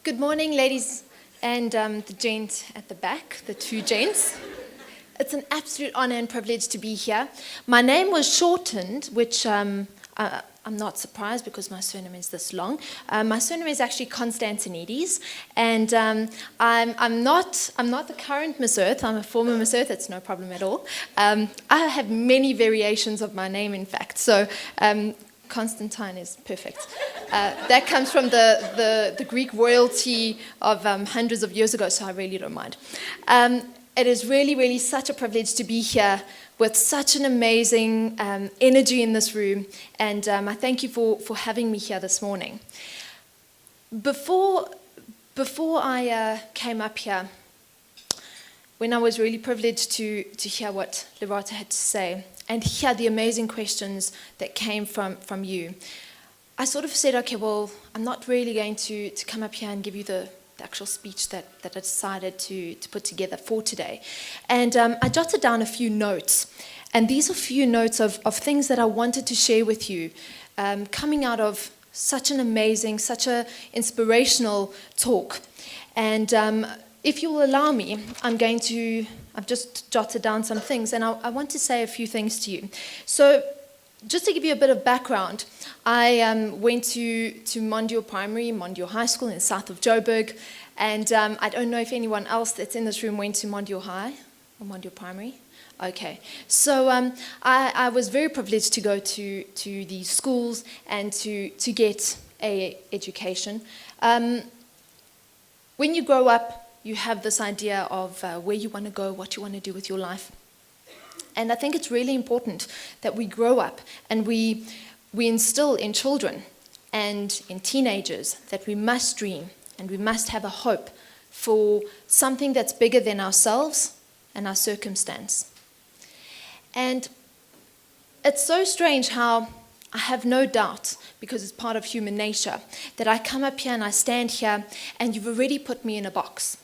Good morning, ladies and the gent at the back, the two gents. It's an absolute honor and privilege to be here. My name was shortened, which I'm not surprised because my surname is this long. My surname is actually Constantinides, and I'm not the current Miss Earth. I'm a former Miss Earth. It's no problem at all. I have many variations of my name, in fact. So. Constantine is perfect. That comes from the Greek royalty of hundreds of years ago, so I really don't mind. It is really, really such a privilege to be here with such an amazing energy in this room, and I thank you for having me here this morning. Before I came up here, when I was really privileged to hear what Lorata had to say, and hear the amazing questions that came from you, I sort of said, okay, well, I'm not really going to come up here and give you the actual speech that I decided to put together for today. And I jotted down a few notes, and these are a few notes of things that I wanted to share with you, coming out of such an amazing, such an inspirational talk. And if you will allow me, I've just jotted down some things, and I want to say a few things to you. So, just to give you a bit of background, I went to Mondial Primary, Mondial High School in the south of Joburg, and I don't know if anyone else that's in this room went to Mondial High or Mondial Primary. Okay, so I was very privileged to go to these schools and to get an education. When you grow up, you have this idea of where you want to go, what you want to do with your life. And I think it's really important that we grow up and we instill in children and in teenagers that we must dream and we must have a hope for something that's bigger than ourselves and our circumstance. And it's so strange how I have no doubt, because it's part of human nature, that I come up here and I stand here and you've already put me in a box.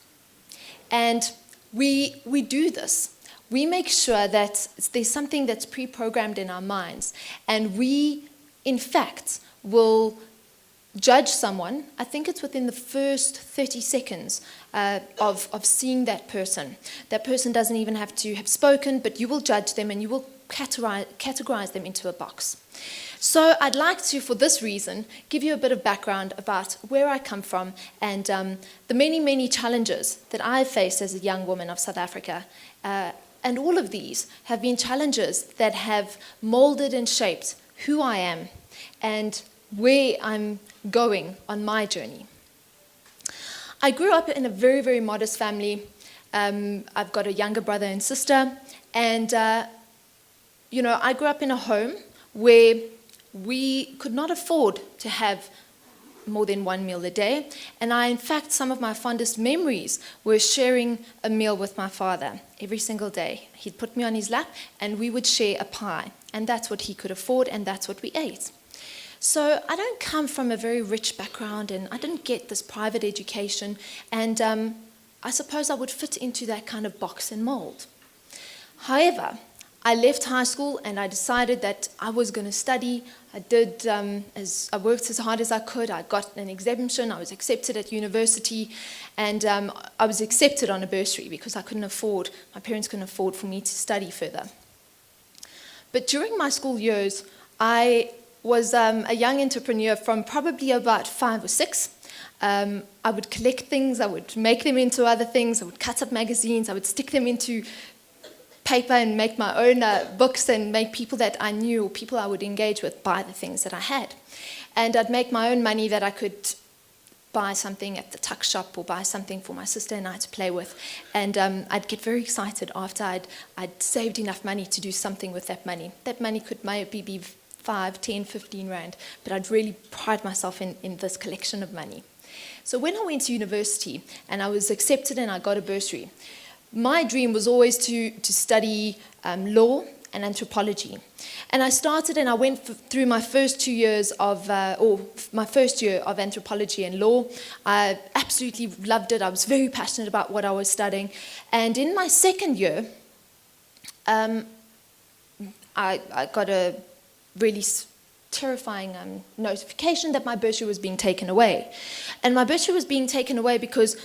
And we do this. We make sure that there's something that's pre-programmed in our minds. And we, in fact, will judge someone. I think it's within the first 30 seconds of seeing that person. That person doesn't even have to have spoken, but you will judge them and you will categorize them into a box. So I'd like to, for this reason, give you a bit of background about where I come from and the many, many challenges that I've faced as a young woman of South Africa. And all of these have been challenges that have molded and shaped who I am and where I'm going on my journey. I grew up in a very, very modest family. I've got a younger brother and sister. And, I grew up in a home where we could not afford to have more than one meal a day. And in fact, some of my fondest memories were sharing a meal with my father every single day. He'd put me on his lap and we would share a pie. And that's what he could afford and that's what we ate. So I don't come from a very rich background and I didn't get this private education. And I suppose I would fit into that kind of box and mold. However, I left high school and I decided that I was going to study. I worked as hard as I could. I got an exemption. I was accepted at university, and I was accepted on a bursary because my parents couldn't afford for me to study further. But during my school years, I was a young entrepreneur from probably about 5 or 6. I would collect things. I would make them into other things. I would cut up magazines. I would stick them into paper and make my own books and make people that I knew or people I would engage with buy the things that I had. And I'd make my own money that I could buy something at the tuck shop or buy something for my sister and I to play with. And I'd get very excited after I'd saved enough money to do something with that money. That money could maybe be 5, 10, 15 rand, but I'd really pride myself in this collection of money. So when I went to university and I was accepted and I got a bursary, my dream was always to study law and anthropology. And I started and I went through my first 2 years of, my first year of anthropology and law. I absolutely loved it. I was very passionate about what I was studying. And in my second year, I got a really terrifying notification that my bursary was being taken away. And my bursary was being taken away because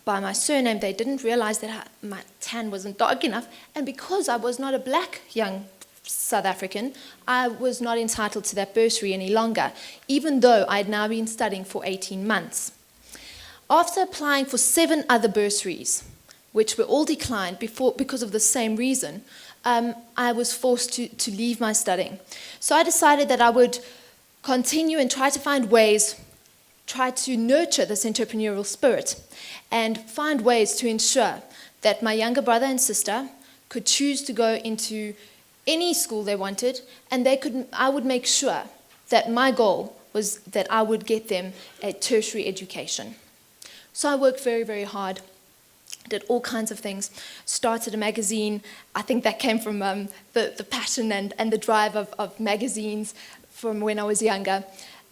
by my surname they didn't realize that my tan wasn't dark enough, and because I was not a black young South African, I was not entitled to that bursary any longer, even though I had now been studying for 18 months. After applying for 7 other bursaries, which were all declined because of the same reason, I was forced to leave my studying. So I decided that I would continue and try to find ways, try to nurture this entrepreneurial spirit, and find ways to ensure that my younger brother and sister could choose to go into any school they wanted, and I would make sure that my goal was that I would get them a tertiary education. So I worked very, very hard, did all kinds of things, started a magazine. I think that came from the passion and the drive of magazines from when I was younger.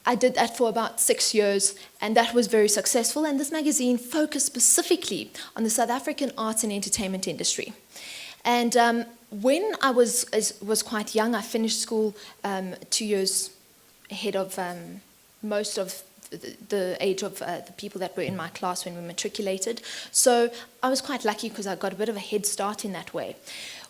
I did that for about 6 years, and that was very successful, and this magazine focused specifically on the South African arts and entertainment industry. And when I was quite young, I finished school 2 years ahead of most of the age of the people that were in my class when we matriculated. So I was quite lucky because I got a bit of a head start in that way.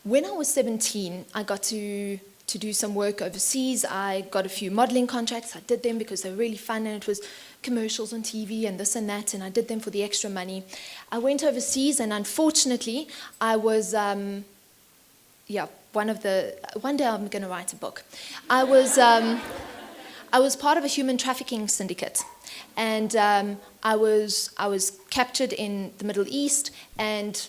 When I was 17, I got to do some work overseas. I got a few modeling contracts. I did them because they were really fun, and it was commercials on TV and this and that, and I did them for the extra money. I went overseas, and unfortunately, I was... one day I'm going to write a book. I was part of a human trafficking syndicate, and I was captured in the Middle East, and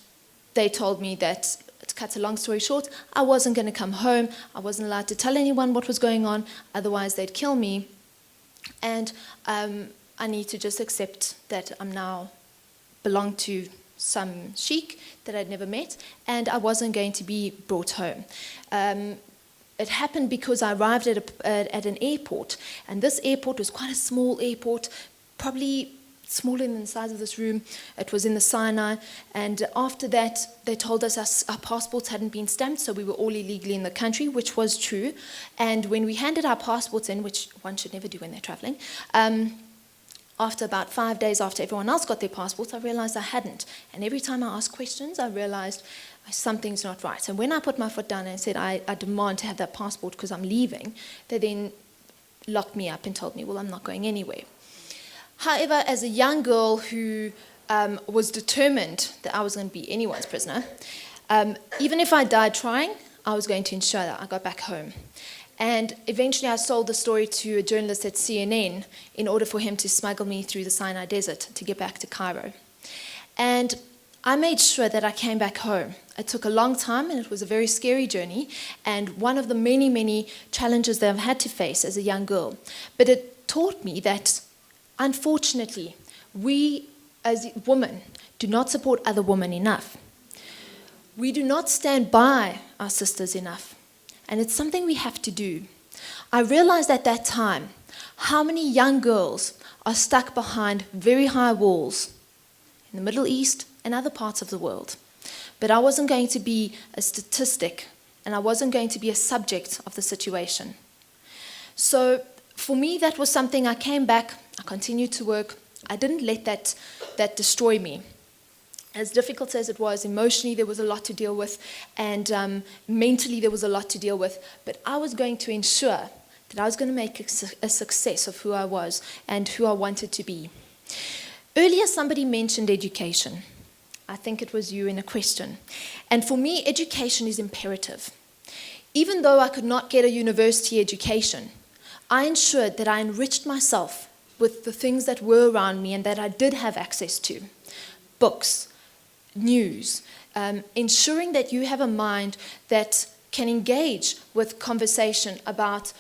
they told me that, to cut a long story short, I wasn't going to come home. I wasn't allowed to tell anyone what was going on, otherwise they'd kill me. And I need to just accept that I'm now belong to some sheik that I'd never met, and I wasn't going to be brought home. It happened because I arrived at an airport, and this airport was quite a small airport, probably smaller than the size of this room. It was in the Sinai, and after that they told us our passports hadn't been stamped, so we were all illegally in the country, which was true. And when we handed our passports in, which one should never do when they're traveling, after about 5 days after everyone else got their passports, I realized I hadn't. And every time I asked questions, I realized something's not right. And when I put my foot down and said, I demand to have that passport because I'm leaving, they then locked me up and told me, well, I'm not going anywhere. However, as a young girl who was determined that I was going to be anyone's prisoner, even if I died trying, I was going to ensure that I got back home. And eventually I sold the story to a journalist at CNN in order for him to smuggle me through the Sinai Desert to get back to Cairo. And I made sure that I came back home. It took a long time, and it was a very scary journey, and one of the many, many challenges that I've had to face as a young girl. But it taught me that, unfortunately, we as women do not support other women enough. We do not stand by our sisters enough. And it's something we have to do. I realized at that time how many young girls are stuck behind very high walls in the Middle East and other parts of the world. But I wasn't going to be a statistic, and I wasn't going to be a subject of the situation. So for me, that was something. I came back, I continued to work. I didn't let that destroy me. As difficult as it was, emotionally there was a lot to deal with, and mentally there was a lot to deal with, but I was going to ensure that I was going to make a success of who I was and who I wanted to be. Earlier somebody mentioned education. I think it was you in a question. And for me, education is imperative. Even though I could not get a university education, I ensured that I enriched myself with the things that were around me and that I did have access to. Books, news, ensuring that you have a mind that can engage with conversation about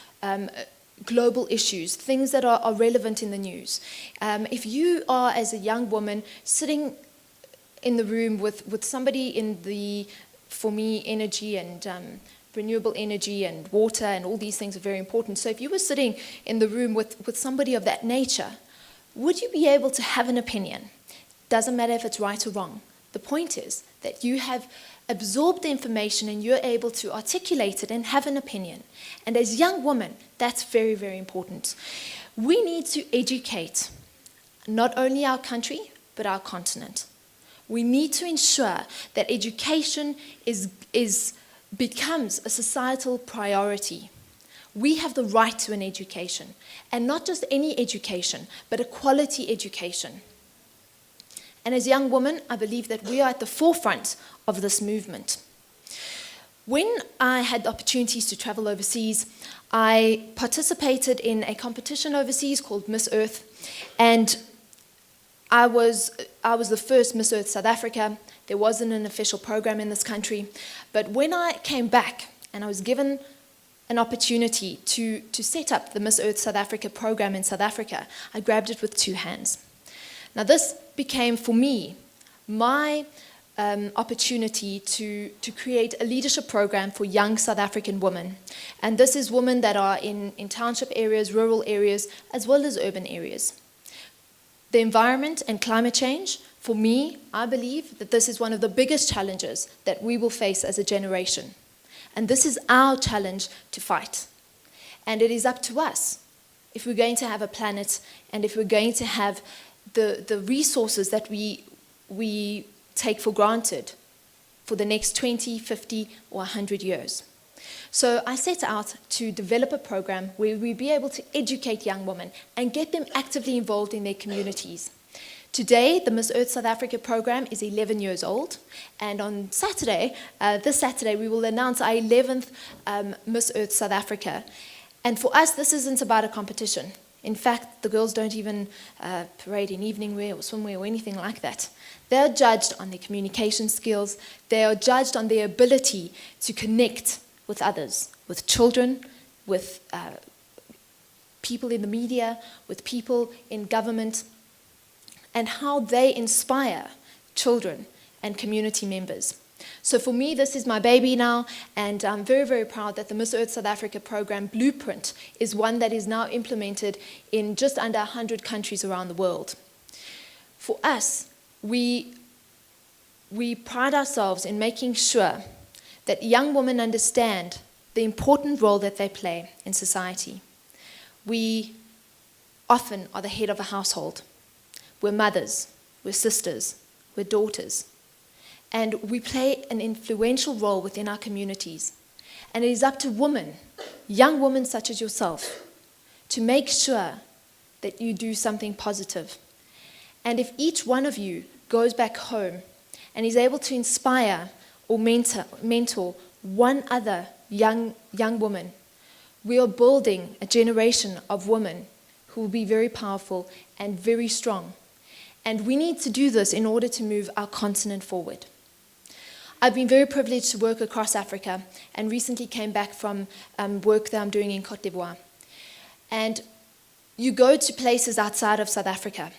global issues, things that are relevant in the news. If you are, as a young woman, sitting in the room with somebody in the, for me, energy and renewable energy and water and all these things are very important. So if you were sitting in the room with somebody of that nature, would you be able to have an opinion? Doesn't matter if it's right or wrong. The point is that you have absorb the information, and you're able to articulate it and have an opinion. And as young women, that's very, very important. We need to educate not only our country, but our continent. We need to ensure that education becomes a societal priority. We have the right to an education, and not just any education, but a quality education. And as young women, I believe that we are at the forefront of this movement. When I had the opportunities to travel overseas, I participated in a competition overseas called Miss Earth, and I was the first Miss Earth South Africa. There wasn't an official program in this country, but when I came back and I was given an opportunity to set up the Miss Earth South Africa program in South Africa, I grabbed it with two hands. Now this became, for me, my opportunity to create a leadership program for young South African women. And this is women that are in township areas, rural areas, as well as urban areas. The environment and climate change, for me, I believe that this is one of the biggest challenges that we will face as a generation. And this is our challenge to fight. And it is up to us, if we're going to have a planet and if we're going to have the resources that we take for granted for the next 20, 50, or 100 years. So I set out to develop a program where we'd be able to educate young women and get them actively involved in their communities. Today, the Miss Earth South Africa program is 11 years old, and on Saturday, this Saturday, we will announce our 11th Miss Earth South Africa. And for us, this isn't about a competition. In fact, the girls don't even parade in evening wear or swimwear or anything like that. They're judged on their communication skills. They are judged on their ability to connect with others, with children, with people in the media, with people in government, and how they inspire children and community members. So for me, this is my baby now, and I'm very, very proud that the Miss Earth South Africa program blueprint is one that is now implemented in just under 100 countries around the world. For us, we pride ourselves in making sure that young women understand the important role that they play in society. We often are the head of a household. We're mothers, we're sisters, we're daughters. And we play an influential role within our communities. And it is up to women, young women such as yourself, to make sure that you do something positive. And if each one of you goes back home and is able to inspire or mentor one other young woman, we are building a generation of women who will be very powerful and very strong. And we need to do this in order to move our continent forward. I've been very privileged to work across Africa and recently came back from work that I'm doing in Côte d'Ivoire. And you go to places outside of South Africa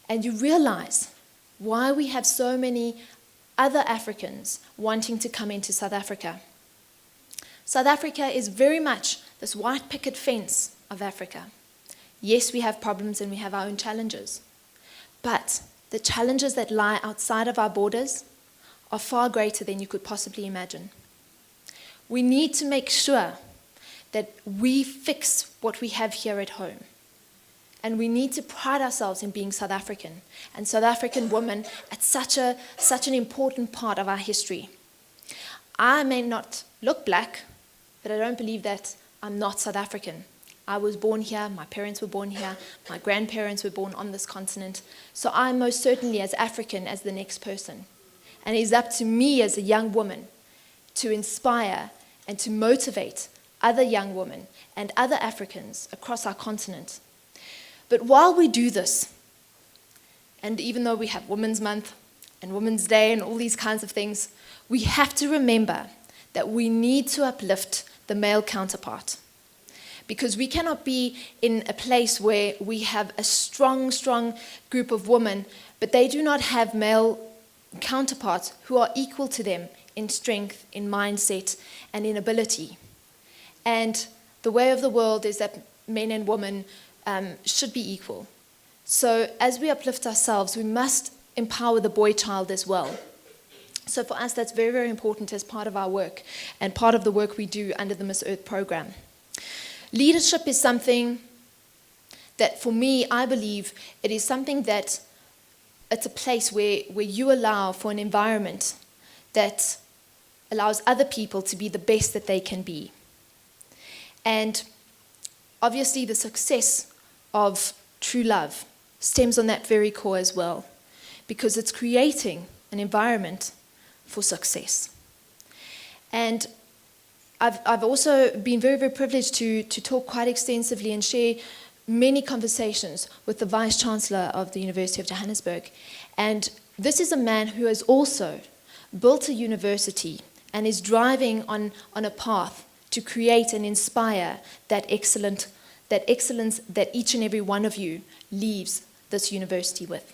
and you realize why we have so many other Africans wanting to come into South Africa. South Africa is very much this white picket fence of Africa. Yes, we have problems and we have our own challenges, but the challenges that lie outside of our borders are far greater than you could possibly imagine. We need to make sure that we fix what we have here at home. And we need to pride ourselves in being South African and South African women at such an important part of our history. I may not look black, but I don't believe that I'm not South African. I was born here, my parents were born here, my grandparents were born on this continent. So I'm most certainly as African as the next person. And it is up to me as a young woman to inspire and to motivate other young women and other Africans across our continent. But while we do this, and even though we have Women's Month and Women's Day and all these kinds of things, we have to remember that we need to uplift the male counterpart. Because we cannot be in a place where we have a strong group of women, but they do not have male counterparts who are equal to them in strength, in mindset, and in ability. And the way of the world is that men and women should be equal. So as we uplift ourselves, we must empower the boy child as well. So for us, that's very, very important as part of our work and part of the work we do under the Miss Earth program. Leadership is something that, for me, I believe it is something that it's a place where you allow for an environment that allows other people to be the best that they can be. And obviously the success of true love stems on that very core as well, because it's creating an environment for success. And I've also been very, very privileged to talk quite extensively and share many conversations with the Vice-Chancellor of the University of Johannesburg. And this is a man who has also built a university and is driving on a path to create and inspire that excellence that each and every one of you leaves this university with.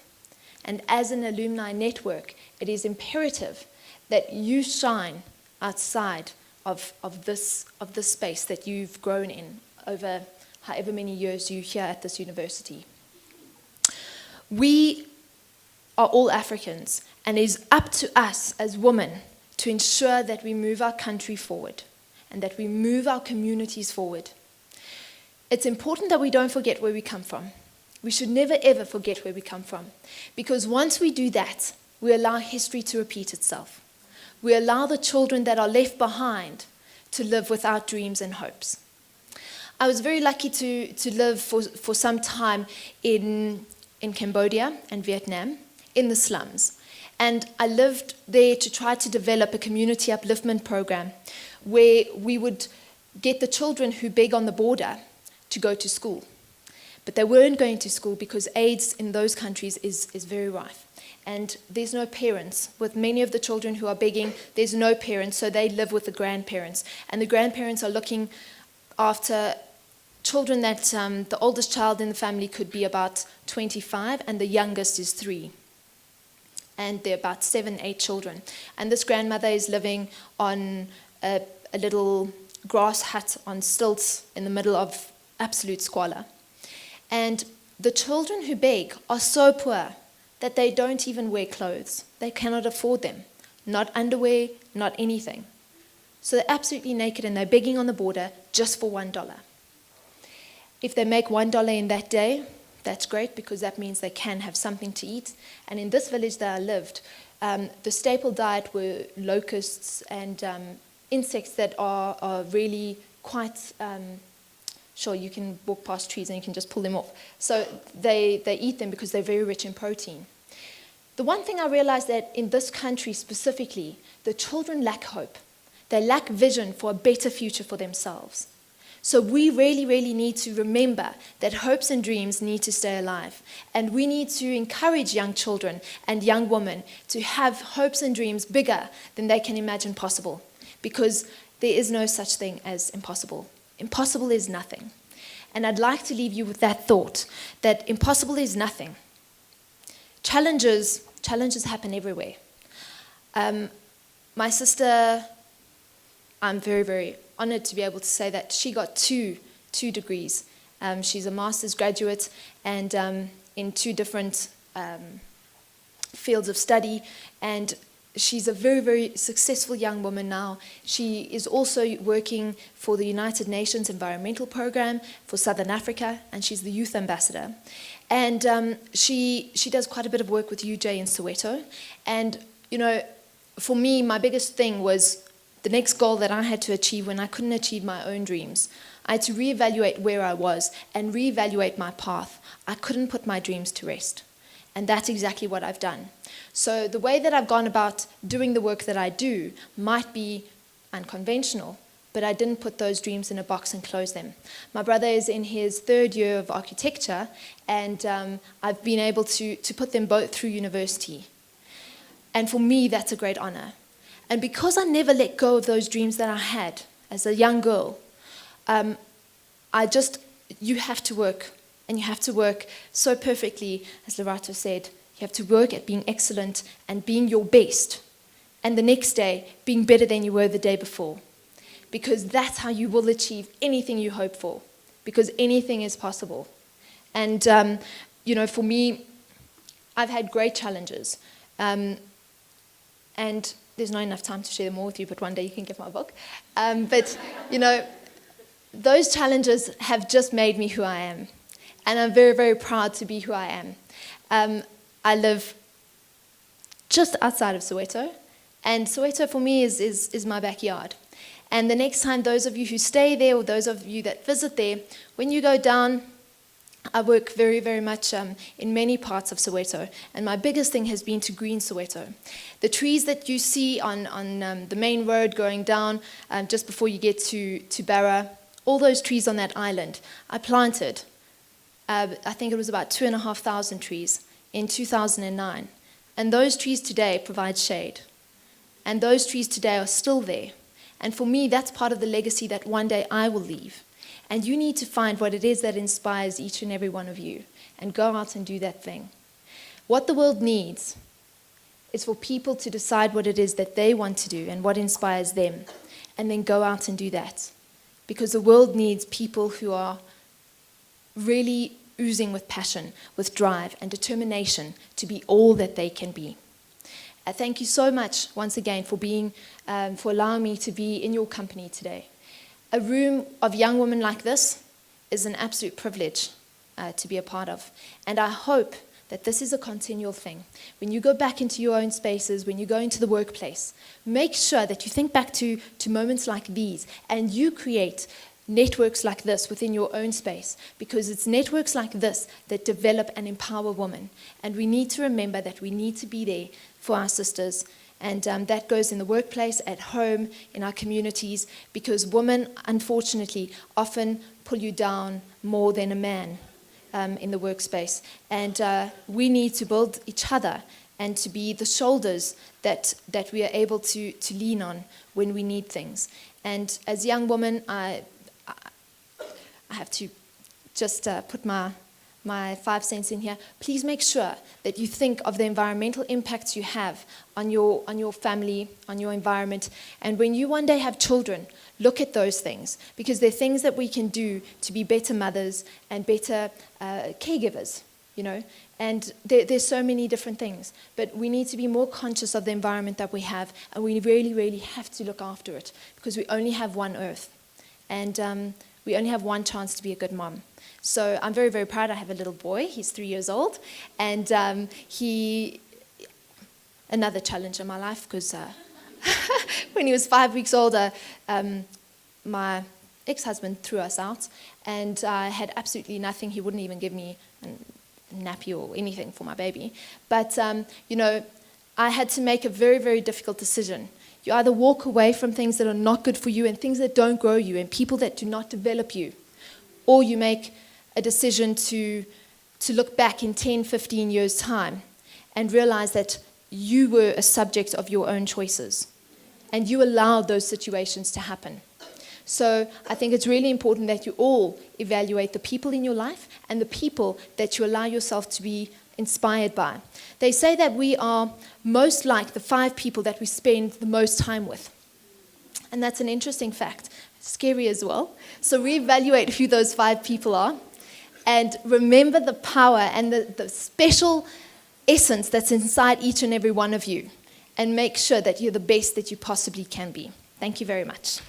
And as an alumni network, it is imperative that you shine outside of this space that you've grown in over however many years you're here at this university. We are all Africans, and it is up to us as women to ensure that we move our country forward and that we move our communities forward. It's important that we don't forget where we come from. We should never ever forget where we come from, because once we do that, we allow history to repeat itself. We allow the children that are left behind to live without dreams and hopes. I was very lucky to live for some time in Cambodia and Vietnam, in the slums. And I lived there to try to develop a community upliftment program where we would get the children who beg on the border to go to school. But they weren't going to school because AIDS in those countries is very rife. And there's no parents. With many of the children who are begging, there's no parents, so they live with the grandparents. And the grandparents are looking after children that the oldest child in the family could be about 25 and the youngest is 3. And they're about 7, 8 children. And this grandmother is living on a little grass hut on stilts in the middle of absolute squalor. And the children who beg are so poor that they don't even wear clothes. They cannot afford them. Not underwear, not anything. So they're absolutely naked and they're begging on the border just for $1. If they make $1 in that day, that's great, because that means they can have something to eat. And in this village that I lived, the staple diet were locusts and insects that are really quite... Sure, you can walk past trees and you can just pull them off. So they eat them because they're very rich in protein. The one thing I realized that in this country specifically, the children lack hope. They lack vision for a better future for themselves. So we really, really need to remember that hopes and dreams need to stay alive. And we need to encourage young children and young women to have hopes and dreams bigger than they can imagine possible. Because there is no such thing as impossible. Impossible is nothing. And I'd like to leave you with that thought, that impossible is nothing. Challenges happen everywhere. My sister, I'm very, very honored to be able to say that she got two degrees. She's a master's graduate and in 2 different fields of study, and she's a very, very successful young woman now. She is also working for the United Nations Environmental Program for Southern Africa, and she's the youth ambassador. And she does quite a bit of work with UJ in Soweto. And, you know, for me, my biggest thing was the next goal that I had to achieve when I couldn't achieve my own dreams. I had to reevaluate where I was and reevaluate my path. I couldn't put my dreams to rest. And that's exactly what I've done. So the way that I've gone about doing the work that I do might be unconventional, but I didn't put those dreams in a box and close them. My brother is in his 3rd year of architecture, and I've been able to put them both through university. And for me, that's a great honor. And because I never let go of those dreams that I had as a young girl, you have to work. And you have to work so perfectly, as Lerato said. You have to work at being excellent and being your best. And the next day, being better than you were the day before. Because that's how you will achieve anything you hope for. Because anything is possible. And, you know, for me, I've had great challenges. And there's not enough time to share them all with you, but one day you can get my book. But, you know, those challenges have just made me who I am. And I'm very, very proud to be who I am. I live just outside of Soweto. And Soweto for me is my backyard. And the next time, those of you who stay there or those of you that visit there, when you go down, I work very, very much in many parts of Soweto. And my biggest thing has been to green Soweto. The trees that you see on the main road going down just before you get to Barra, all those trees on that island, I planted. I think it was about 2,500 trees in 2009. And those trees today provide shade. And those trees today are still there. And for me, that's part of the legacy that one day I will leave. And you need to find what it is that inspires each and every one of you and go out and do that thing. What the world needs is for people to decide what it is that they want to do and what inspires them, and then go out and do that. Because the world needs people who are really oozing with passion, with drive and determination to be all that they can be. Thank you so much once again for allowing me to be in your company today. A room of young women like this is an absolute privilege to be a part of. And I hope that this is a continual thing. When you go back into your own spaces, when you go into the workplace, make sure that you think back to moments like these and you create networks like this within your own space, because it's networks like this that develop and empower women. And we need to remember that we need to be there for our sisters. And that goes in the workplace, at home, in our communities, because women, unfortunately, often pull you down more than a man in the workspace. And we need to build each other and to be the shoulders that we are able to lean on when we need things. And as young women, I have to just put my 5 cents in here. Please make sure that you think of the environmental impacts you have on your family, on your environment. And when you one day have children, look at those things, because they're things that we can do to be better mothers and better caregivers, you know. And there's so many different things. But we need to be more conscious of the environment that we have, and we really, really have to look after it, because we only have one earth. And we only have one chance to be a good mom. So I'm very, very proud. I have a little boy. He's 3 years old. And another challenge in my life, because when he was 5 weeks old, my ex-husband threw us out. And I had absolutely nothing. He wouldn't even give me a nappy or anything for my baby. But, you know, I had to make a very, very difficult decision. You either walk away from things that are not good for you and things that don't grow you and people that do not develop you, or you make a decision to look back in 10, 15 years' time and realize that you were a subject of your own choices and you allowed those situations to happen. So I think it's really important that you all evaluate the people in your life and the people that you allow yourself to be inspired by. They say that we are most like the 5 people that we spend the most time with. And that's an interesting fact. Scary as well. So reevaluate who those 5 people are and remember the power and the special essence that's inside each and every one of you, and make sure that you're the best that you possibly can be. Thank you very much.